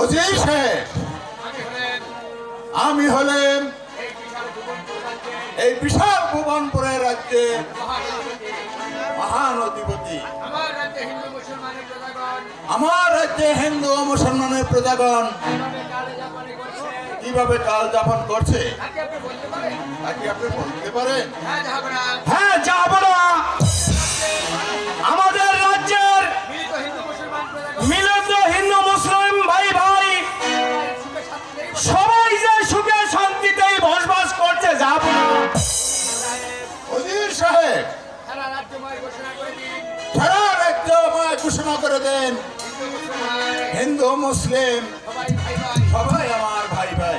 অজয় সাহেব, আমি হলেন এই বিশাল ভুবনপুরের রাজ্যের মহান অধিপতি। আমার রাজ্যে হিন্দু ও মুসলমানের প্রজাগণ কিভাবে কাল যাপন করছে তাকে আপনি বলতে পারেন? হ্যাঁ, যাবো না। আমাদের রাজ্যের মিলিত হিন্দু মুসলিম ভাই ভাই সবাই যে সুখে শান্তিতেই বসবাস করছে, যাবো না। অজির সাহেব, সারা রাজ্যময় ঘোষণা করে দেন, হিন্দু মুসলিম সবাই আমার ভাই ভাই,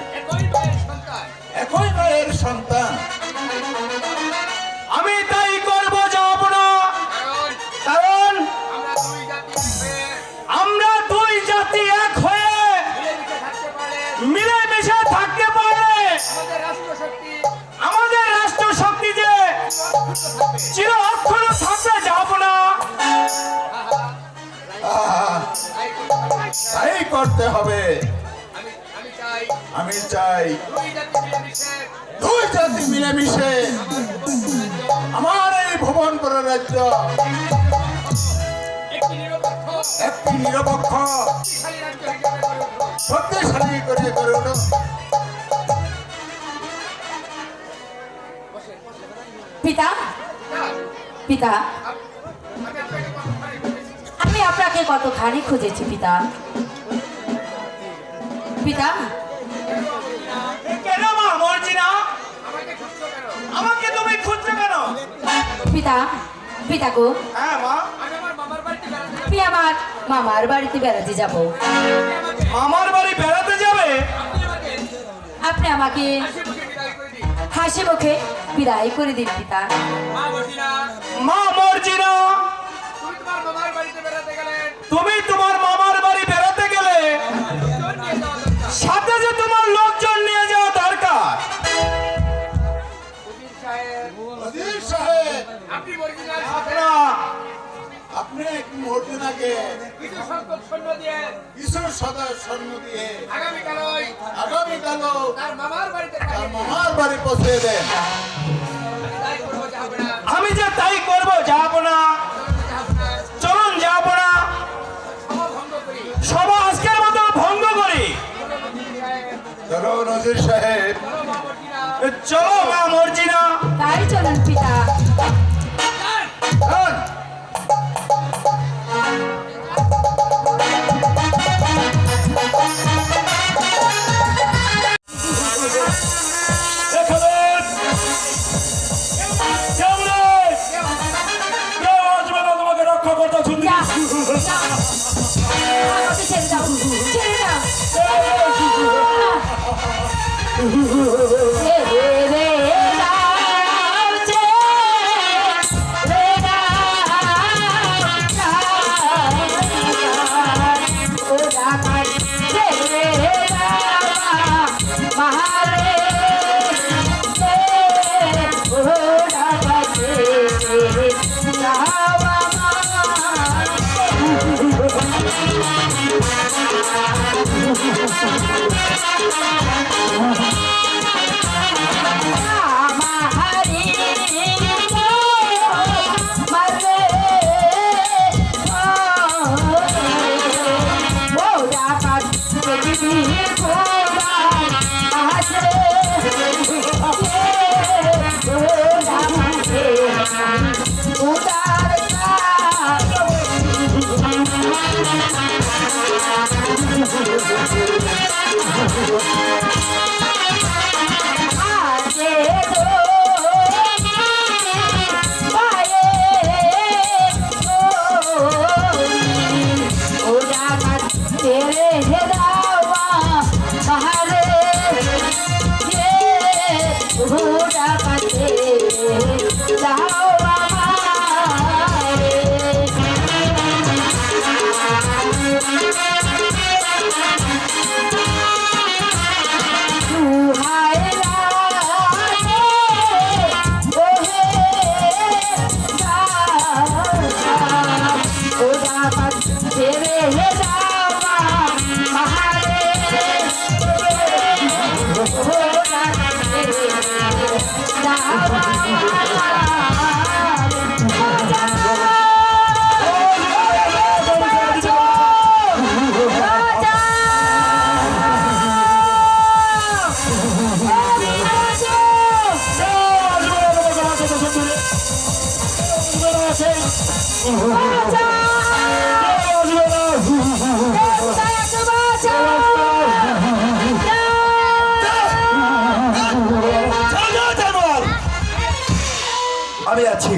একই মায়ের সন্তান। আমি তাই করবো, যাব না। কারণ আমরা দুই জাতি এক হয়ে মিলেমিশে থাকতে পারলে আমাদের রাষ্ট্র শক্তি যে চির অক্ষুণ্ণ থাকতে, যাব না। তাই করতে হবে। আমি চাই দুই জাতি মিলেমিশে আমার এই ভুবনপুর রাজ্য একটি নিরপেক্ষ শক্তিশালী করে গড়ে উঠুক। পিতা, পিতা, আমি আপনাকে কতখানি খুঁজেছি পিতা। পিতা, কেন মা মর্জিনা, আমাকে তুমি খুঁজছো কেন? পিতা, পিতা গো, হ্যাঁ মা, আমি আমার মামার বাড়িতে বেড়াতে যাব। মামার বাড়ি বেড়াতে যাবে? আপনি আমাকে হাসি মুখে বিদায় করে দিন পিতা। মা মর্জিনা, তুমি তোমার মামার বাড়ি বেড়াতে গেলে সাথে যে তোমার লোকজন নিয়ে যাওয়া দরকার। অজির সাহেব, আপনি মর্জিনাকে কিছু সৈন্য দিয়ে আগামীকালও তার মামার বাড়ি পৌঁছে দেন। আমি যে তাই করব, যাব না। চলুন, যাব না। সভা আজকের মতো ভঙ্গ করি। চলো নজির সাহেব, চলো মা মর্জিনা। তাই চলুন পিতা। তোমাকে রক্ষা করতে শুনছি। আমাকে ছেড়ে দাও, ছেড়ে দাও। আছে আমি আছি।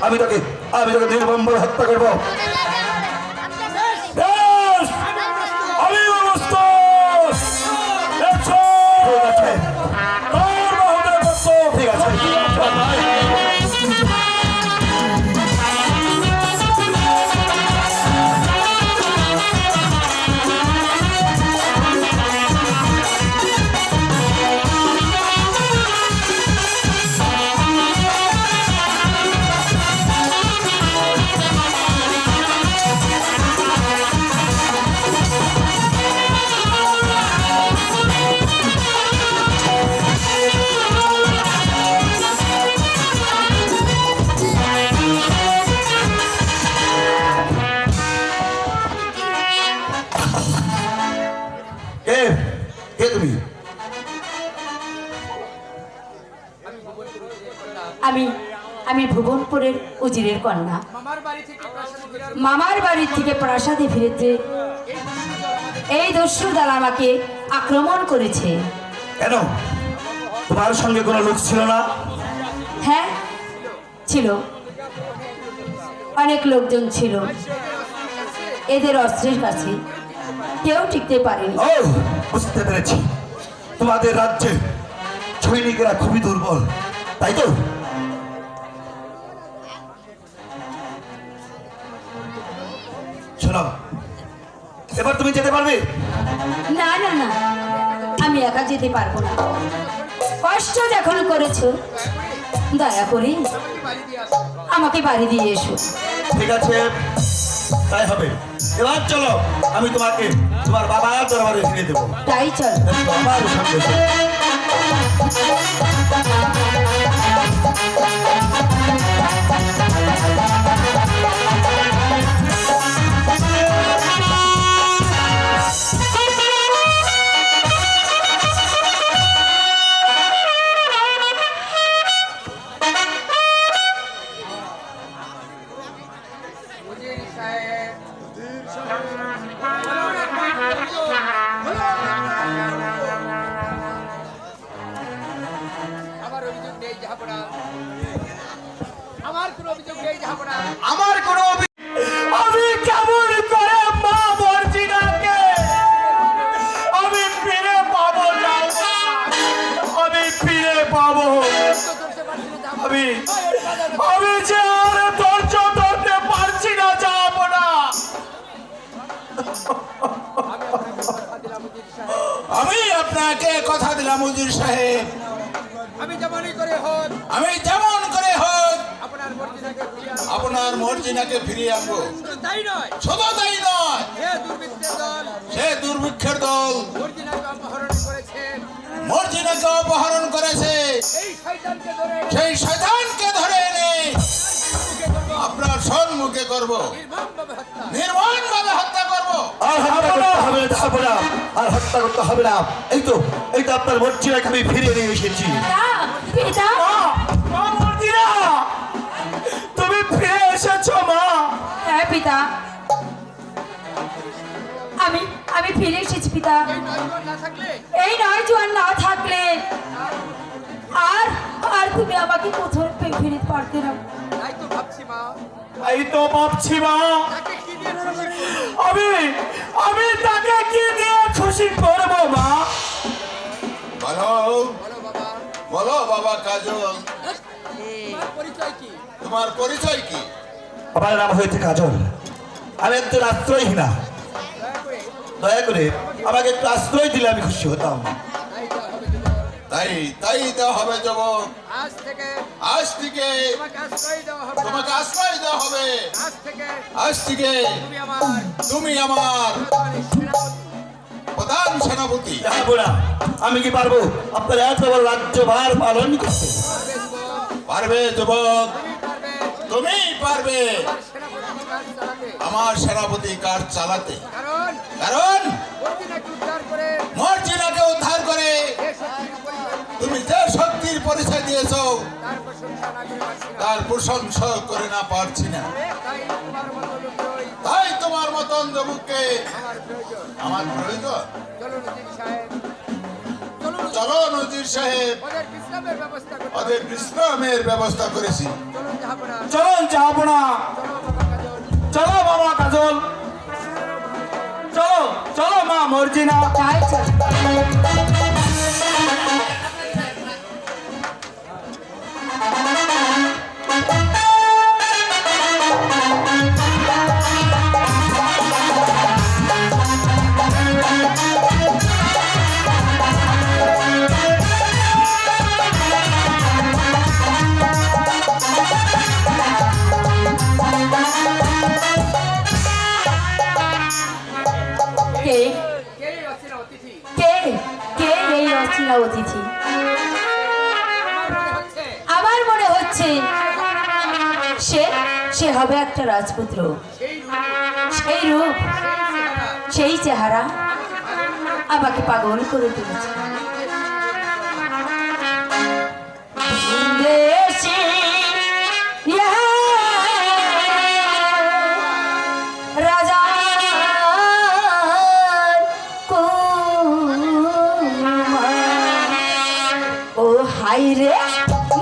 আমি তোকে নির্মমভাবে হত্যা করবো। আমি অবস্থ ঠিক আছে, ঠিক আছে। কে তুমি? আমি ভুবনপুরের উজিরের কন্যা। মামার বাড়ি থেকে প্রাসাদে ফিরেছে এই দস্যু দল আমাকে আক্রমণ করেছে। কেন, তোমার সঙ্গে কোনো লোক ছিল না? হ্যাঁ ছিল, অনেক লোকজন ছিল। এদের অস্ত্রের কাছে কেউ টিকতে পারেনি। ও, বুঝতে পেরেছি, তোমাদের রাজ্যে সৈনিকেরা খুবই দুর্বল, তাই তো? শোনো, এবার তুমি যেতে পারবে? না না না, আমি একা যেতে পারবো না। কষ্ট যখন করেছো, দয়া করে আমাকে বাড়ি দিয়ে এসো। ঠিক আছে, তাই হবে। এবার চলো, আমি তোমাকে তোমার বাবার দরবারে ফিরে দেবো। তাই চল। আমার সঙ্গে এসো। আমার কোনো আমি কেমন করে মা মর্জিনাকে আমি ফিরে পাবো না? আমি ফিরে পাবো? আমি যে আর ধৈর্য ধরতে পারছি না, যাবো না। আমি আপনাকে কথা দিলাম উজির সাহেব, আমি যেমনই করে হোক আমি যেমন করে হোক আপনার মর্জিনাকে ফিরিয়ে আনবো। আপনার মর্জিনাকে ফিরিয়ে আনবো। শুধু তাই নয়, শুধু তাই নয়, সে দুর্বৃত্তের দল সে দুর্ভিক্ষের দল মর্জিনাকে অপহরণ করেছে, মর্জিনাকে অপহরণ করেছে। এই শয়তানকে ধরে সেই শয়তানকে ধরে এনে আপনার সম্মুখে করব, নির্মমভাবে হত্যা করব। আর হত্যা করতে হবে না, হবে না, আর হত্যা করতে হবে না। এই তো আপনার মর্জিনাকে আমি ফিরিয়ে নিয়ে এসেছি। পিতা, মা মর্জিনা, তুমি ফিরে এসেছো মা? হ্যাঁ পিতা, আমি ফিরে এসেছি পিতা। এই নয় জোয়ান না থাকলে আর তুমি আমাকে কোথাও ফিরে পারতে না। তাই তো ভাবছি মা, এই তো ভাবছি মা, তাকে কি দিয়ে খুশি করব? আমি তাকে কি দিয়ে খুশি করবো মা? বলো বলো বাবা, বলো বাবা কাজল, তোমার পরিচয় কি? তোমার পরিচয় কি? আমার নাম হয়েছে কাজল। আমি একজন আশ্রয়হীনা। দয়া করে দয়া করে আমাকে একটু আশ্রয় দিলে আমি খুশি হতাম। তাই দেওয়া হবে যুবক। তাই দেওয়া হবে যুবক। আজ থেকে আজ থেকে তোমাকে আশ্রয় দেওয়া হবে না। তোমাকে আশ্রয় দেওয়া হবে। আজ থেকে তুমি আমার সেনাপতি। প্রধান সেনাপতি। যাবো না, আমি কি পারবো আপনার এত বড় রাজ্যভার পালন করতে? পারবে যুবক, তুমি পারবে তুমি পারবে সেনাপতি কাজ চালাতে। আমার সেনাপতি কাজ চালাতে। কারণ কারণ মর্জিনাকে উদ্ধার হলেও তার প্রশংসা না করে পারছি না। তার প্রশংসা করে না পারছি না। তাই তোমার মতো তাই তোমার মতন লোকই যুবককে আমার প্রয়োজন। আমার প্রয়োজন। চলুন উজির সাহেব, চলুন চলো নজির সাহেব, ওদের বিশ্রামের ব্যবস্থা করতে ওদের হবে। বিশ্রামের ব্যবস্থা করেছি। চলুন জাহাপনা, চলুন যাবনা, চলো বাবা চলো বাবা কাজল। কাজল, চলো চলো মা মর্জিনা। তাই চল। কে কে অচেনা অতিথি? কে কে এই অচেনা অতিথি? আমার মনে হচ্ছে আমার মনে হচ্ছে সে সে হবে একটা রাজপুত্র। সেই রূপ, সেই রূপ, সেই চেহারা সেই চেহারা আমাকে পাগল করে তুলেছে। দেশি ইয়া রাজা কুমার, ও হাই রে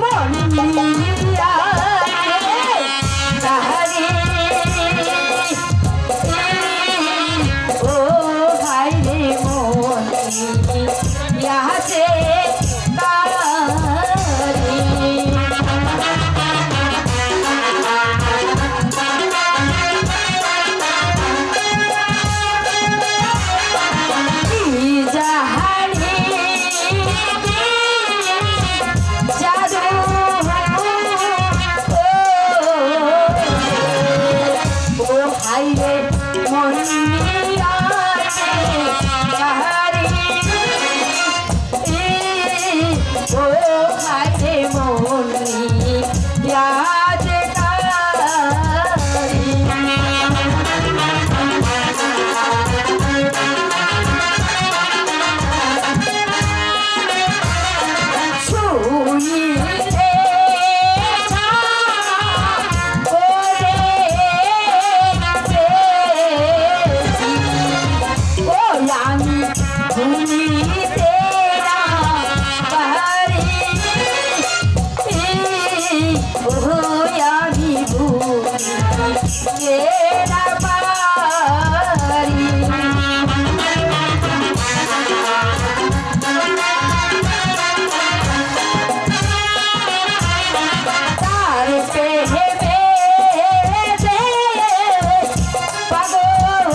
মন মিলিয়া রে তাহারে, ও হাই রে মন মিলিয়া রে তাহারে। কি জাহানে জাদু, ও হাই রে মন মিলিয়া রে তাহারে, ও হাই রে মন মিলিয়া রে তাহারে। শুনিলে ওরে ও আমি ভুলিতে না পারি, ও আমি ভুলিতে না পারি। তার প্রেমে যে পাগল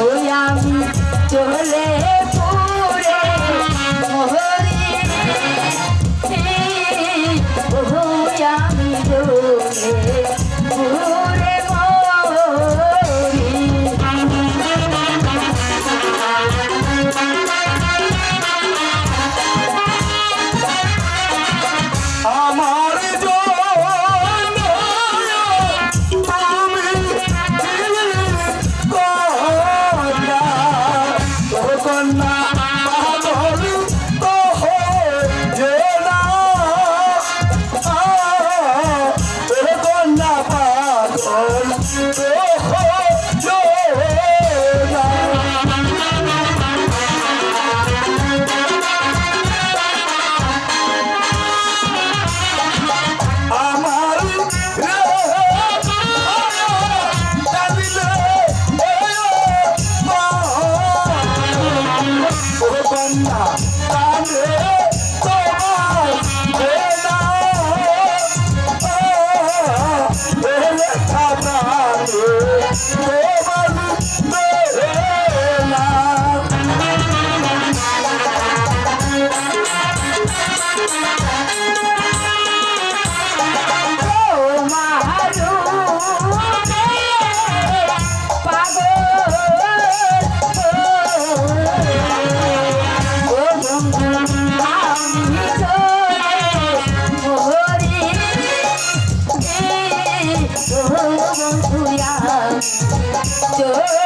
ওই আমি চলে পুরে মরি, ওই আমি চলে পুরে মরি। আমার জন্য তুমি কন্যা, ও কন্যা পাগল তো হয়ে না, ও কন্যা পাগল তো হয়ে না। আমার রে জানিলে ও কন্যা কানে তোমার বেলা, খাবারে তোমার বেলা। চোরে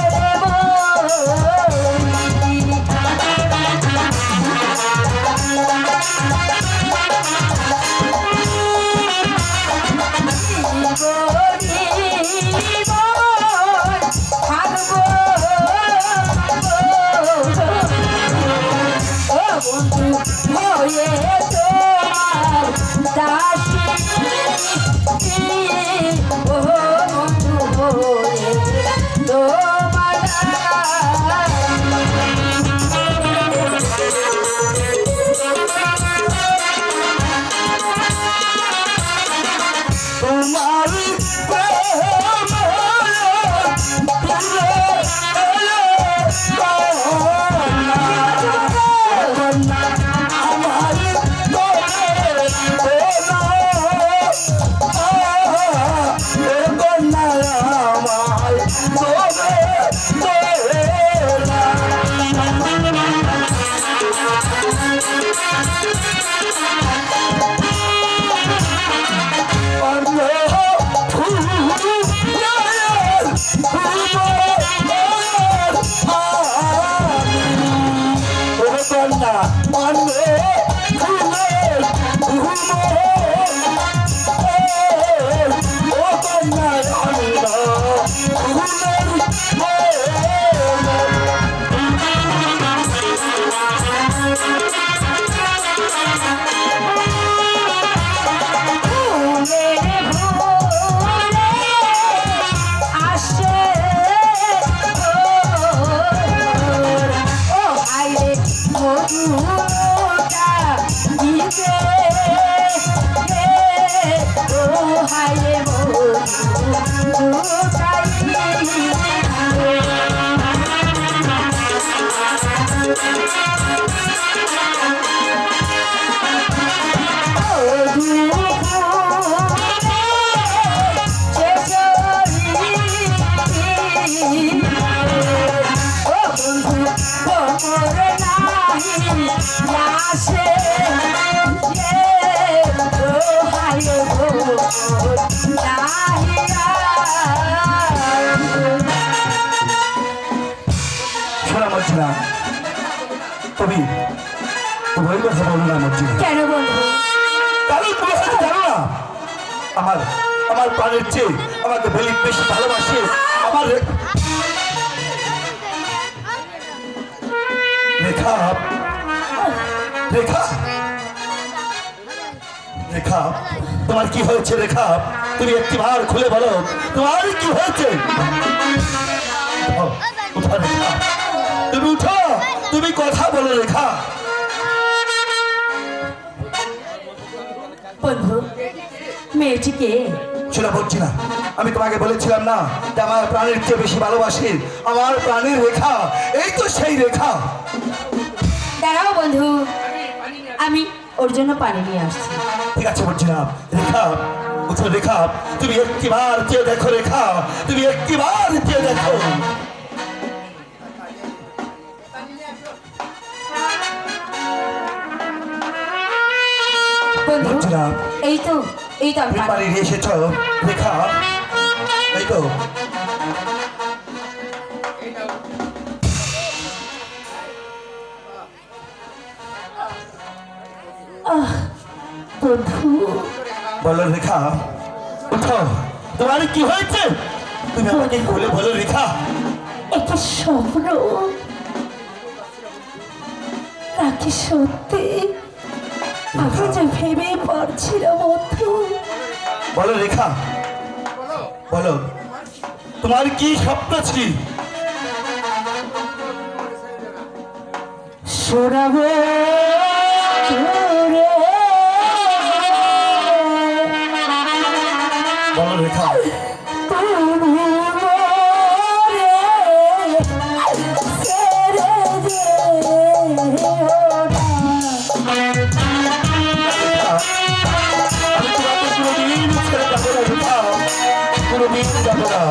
শোনা মর্জিনা, তুমি ওই কথা বলো না মর্জিনা। কেন বলবো? কারণ তুমি হয়তো জানো না, আমার আমার প্রাণের চেয়ে আমাকে বেলি বেশি ভালোবাসে আমার রেখা। রেখা, রেখা, তোমার কি হয়েছে রেখা? তুমি একটিবার খুলে বলো তোমার কি হয়েছে। উঠো রেখা, তুমি উঠো, তুমি কথা বলো রেখা। বন্ধু, মেয়েটিকে শোনা বলছি না, আমি তোমাকে বলেছিলাম না যে আমার প্রাণের চেয়ে বেশি ভালোবাসি আমার প্রাণের রেখা। এই তো সেই রেখা। দাঁড়াও বন্ধু, আমি ওর জন্য পানি নিয়ে আসছি। ঠিক আছে বলছি না রেখা, উঠো রেখা, তুমি একটিবার চেয়ে দেখো রেখা, তুমি একটিবার চেয়ে দেখো। বন্ধু, বলছি না এই তো আমি পানি- বাড়ি নিয়ে এসেছ রেখা, এই তো। বন্ধু, বলো রেখা, উঠো, তোমার কি হয়েছে তুমি আমাকে খুলে বলো রেখা। একটা স্বপ্ন নাকি সত্যি? আমি যে ভেবে পারছি না বন্ধু। বলো রেখা, বলো তোমার কি স্বপ্ন ছিল? শোনাবো তোরে, বলো রেখা। তুমি মোরে ছেড়ে যেও না। আমি তোমাকে কোনোদিন ছেড়ে যাবো না রেখা, কোনোদিন যাবো না।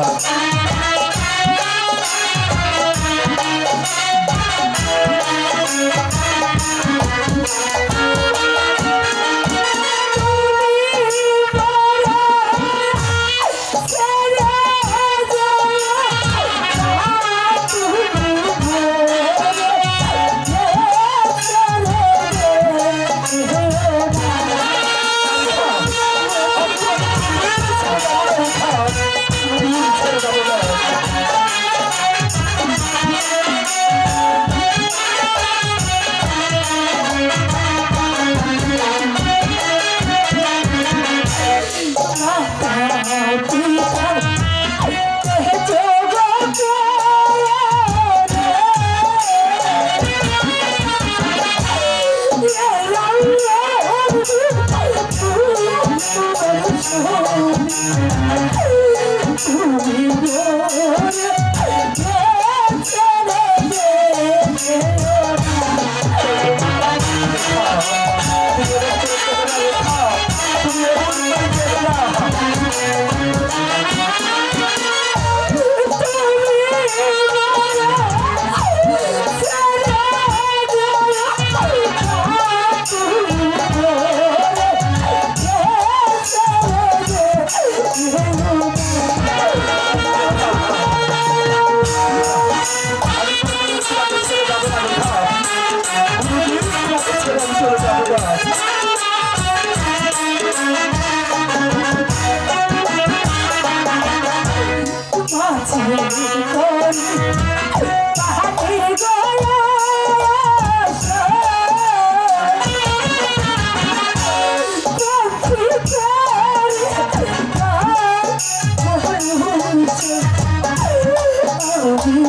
তুমি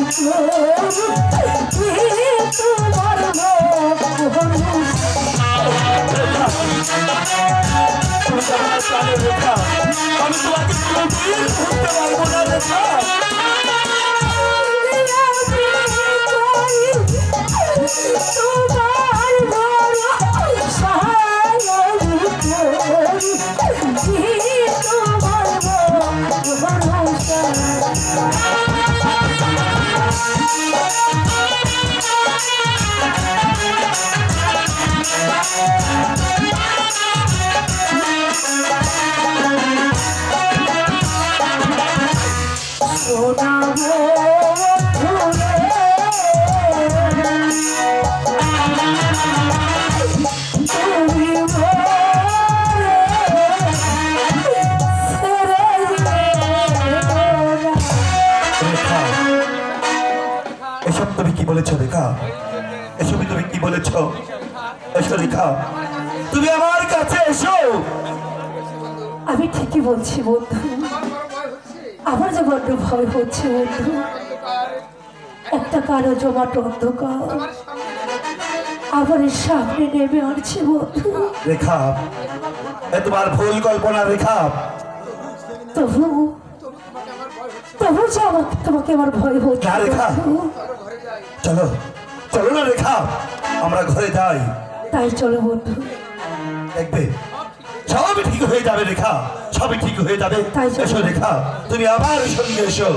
তো আমার প্রাণের রেখা, আমি তোমাকে কোনোদিন ভুলতে পারবো না রেখা। এসব তুমি কি বলেছো রেখা? এসবই তুমি কি বলেছো? এসো রেখা, তুমি আমার কাছে এসো। আমি ঠিকই বলছি বন্ধু, আমার যে বড্ড ভয় হচ্ছে বন্ধু। একটা কালো জমাট অন্ধকার আমার সামনে নেমে আসছে বন্ধু। রেখা, এ তোমার ভুল কল্পনা রেখা। তবু তবু যে তোমাকে আমার ভয় হচ্ছে না রেখা, বন্ধু। চলো চলো না রেখা, আমরা ঘরে যাই। তাই চলো বন্ধু। দেখবে সবই ঠিক হয়ে যাবে রেখা, সবই ঠিক হয়ে যাবে। তাই চলো। এসো রেখা, তুমি আমার সঙ্গে এসো।